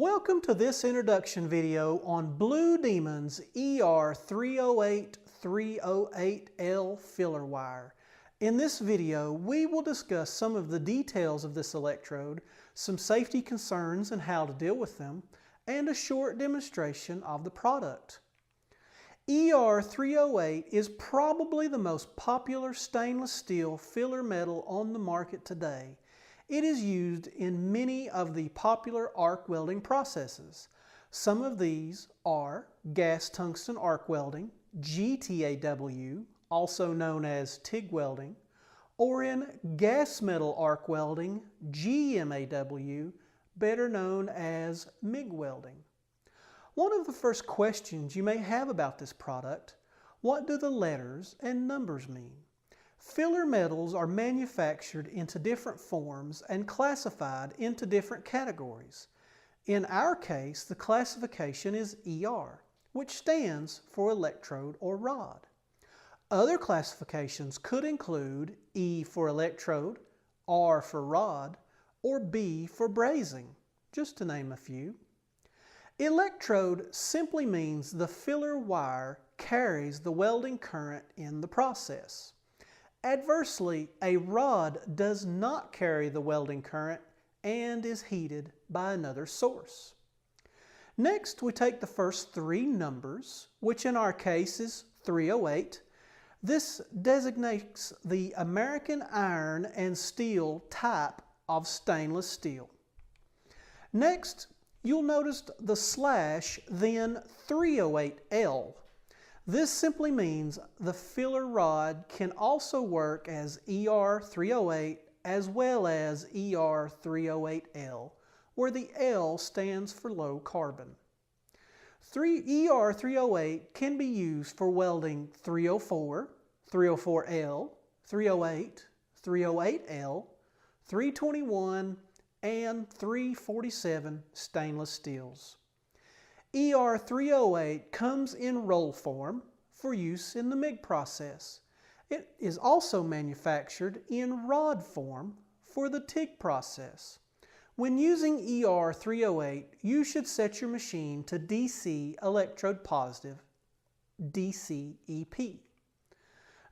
Welcome to this introduction video on Blue Demon's ER308 308L filler wire. In this video, we will discuss some of the details of this electrode, some safety concerns and how to deal with them, and a short demonstration of the product. ER308 is probably the most popular stainless steel filler metal on the market today. It is used in many of the popular arc welding processes. Some of these are gas tungsten arc welding, GTAW, also known as TIG welding, or in gas metal arc welding, GMAW, better known as MIG welding. One of the first questions you may have about this product: what do the letters and numbers mean? Filler metals are manufactured into different forms and classified into different categories. In our case, the classification is ER, which stands for electrode or rod. Other classifications could include E for electrode, R for rod, or B for brazing, just to name a few. Electrode simply means the filler wire carries the welding current in the process. Adversely, a rod does not carry the welding current and is heated by another source. Next, we take the first three numbers, which in our case is 308. This designates the American iron and steel type of stainless steel. Next, you'll notice the slash, then 308L. This simply means the filler rod can also work as ER308 as well as ER308L, where the L stands for low carbon. ER308 can be used for welding 304, 304L, 308, 308L, 321, and 347 stainless steels. ER308 comes in roll form for use in the MIG process. It is also manufactured in rod form for the TIG process. When using ER308, you should set your machine to DC electrode positive, DCEP.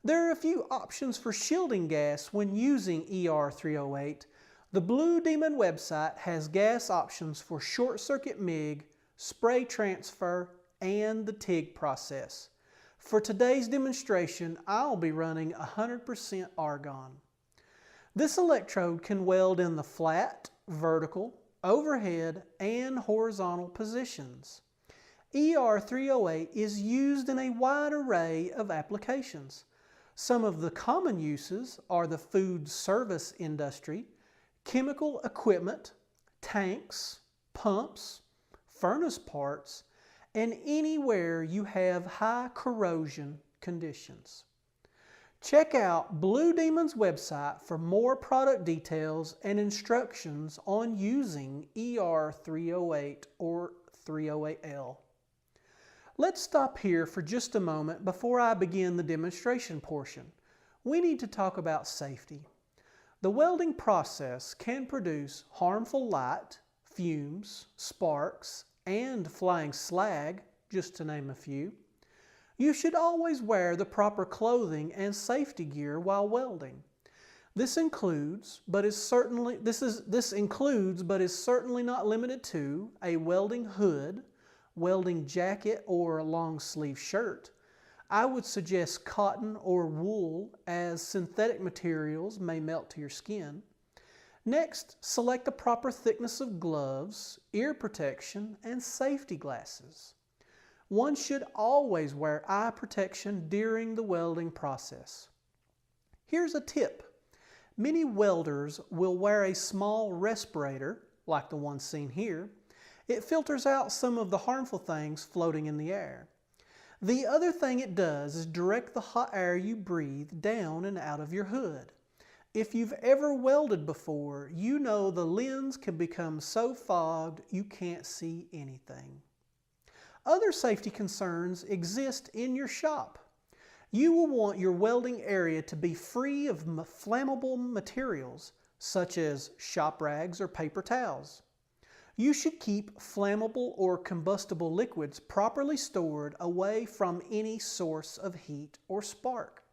There are a few options for shielding gas when using ER308. The Blue Demon website has gas options for short circuit MIG, spray transfer, and the TIG process. For today's demonstration, I'll be running 100% argon. This electrode can weld in the flat, vertical, overhead, and horizontal positions. ER308 is used in a wide array of applications. Some of the common uses are the food service industry, chemical equipment, tanks, pumps, furnace parts, and anywhere you have high corrosion conditions. Check out Blue Demon's website for more product details and instructions on using ER308 or 308L. Let's stop here for just a moment before I begin the demonstration portion. We need to talk about safety. The welding process can produce harmful light, fumes, sparks, and flying slag, just to name a few. You should always wear the proper clothing and safety gear while welding. This includes, but is certainly not limited to, a welding hood, welding jacket or long sleeve shirt. I would suggest cotton or wool, as synthetic materials may melt to your skin. Next, select the proper thickness of gloves, ear protection, and safety glasses. One should always wear eye protection during the welding process. Here's a tip. Many welders will wear a small respirator, like the one seen here. It filters out some of the harmful things floating in the air. The other thing it does is direct the hot air you breathe down and out of your hood. If you've ever welded before, you know the lens can become so fogged you can't see anything. Other safety concerns exist in your shop. You will want your welding area to be free of flammable materials such as shop rags or paper towels. You should keep flammable or combustible liquids properly stored away from any source of heat or spark.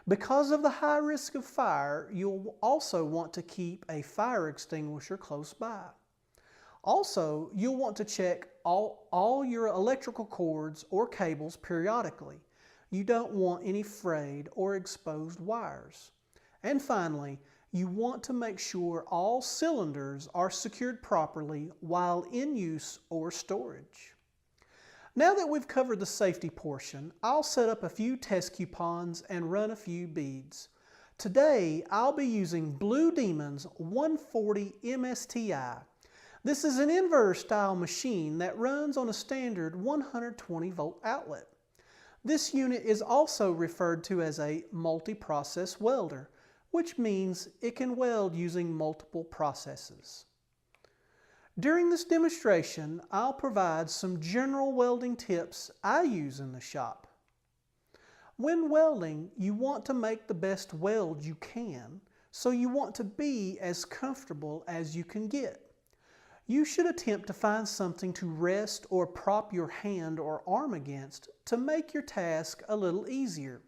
Because of the high risk of fire, you'll also want to keep a fire extinguisher close by. Also, you'll want to check all your electrical cords or cables periodically. You don't want any frayed or exposed wires. And finally, you want to make sure all cylinders are secured properly while in use or storage. Now that we've covered the safety portion, I'll set up a few test coupons and run a few beads. Today, I'll be using Blue Demon's 140 MSTI. This is an inverter style machine that runs on a standard 120 volt outlet. This unit is also referred to as a multi-process welder, which means it can weld using multiple processes. During this demonstration, I'll provide some general welding tips I use in the shop. When welding, you want to make the best weld you can, so you want to be as comfortable as you can get. You should attempt to find something to rest or prop your hand or arm against to make your task a little easier.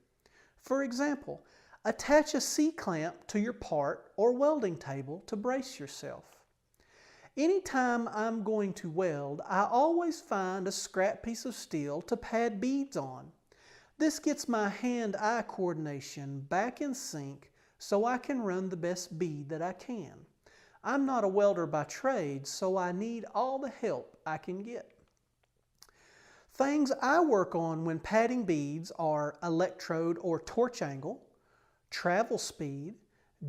For example, attach a C-clamp to your part or welding table to brace yourself. Anytime I'm going to weld, I always find a scrap piece of steel to pad beads on. This gets my hand-eye coordination back in sync so I can run the best bead that I can. I'm not a welder by trade, so I need all the help I can get. Things I work on when padding beads are electrode or torch angle, travel speed,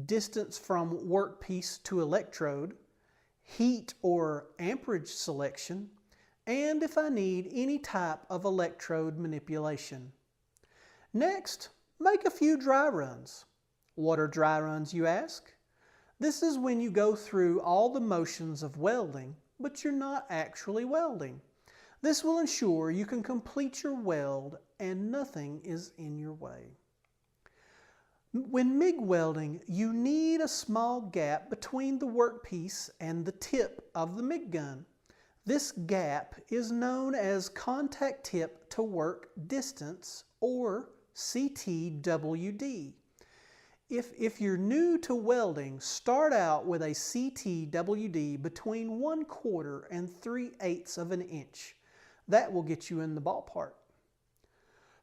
distance from workpiece to electrode, heat or amperage selection, and if I need any type of electrode manipulation. Next, make a few dry runs. What are dry runs, you ask? This is when you go through all the motions of welding, but you're not actually welding. This will ensure you can complete your weld and nothing is in your way. When MIG welding, you need a small gap between the workpiece and the tip of the MIG gun. This gap is known as contact tip to work distance, or CTWD. If you're new to welding, start out with a CTWD between 1/4 and 3/8 of an inch. That will get you in the ballpark.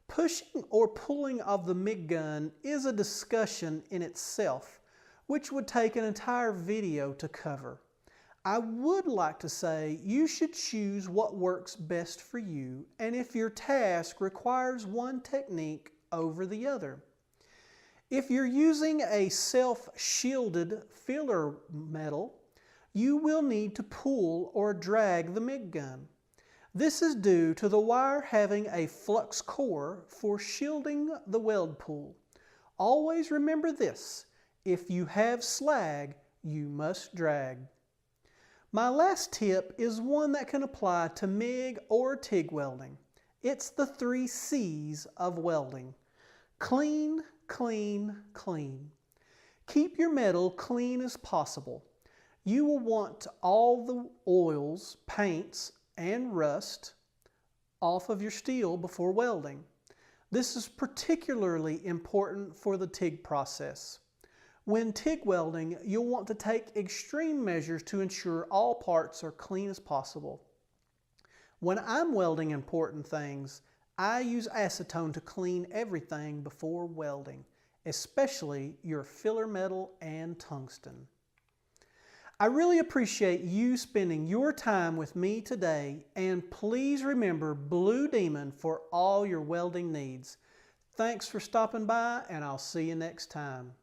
Pushing or pulling of the MIG gun is a discussion in itself, which would take an entire video to cover. I would like to say you should choose what works best for you, and if your task requires one technique over the other. If you're using a self-shielded filler metal, you will need to pull or drag the MIG gun. This is due to the wire having a flux core for shielding the weld pool. Always remember this: if you have slag, you must drag. My last tip is one that can apply to MIG or TIG welding. It's the 3 C's of welding. Clean, clean, clean. Keep your metal clean as possible. You will want all the oils, paints, and rust off of your steel before welding. This is particularly important for the TIG process. When TIG welding, you'll want to take extreme measures to ensure all parts are clean as possible. When I'm welding important things, I use acetone to clean everything before welding, especially your filler metal and tungsten. I really appreciate you spending your time with me today, and please remember Blue Demon for all your welding needs. Thanks for stopping by, and I'll see you next time.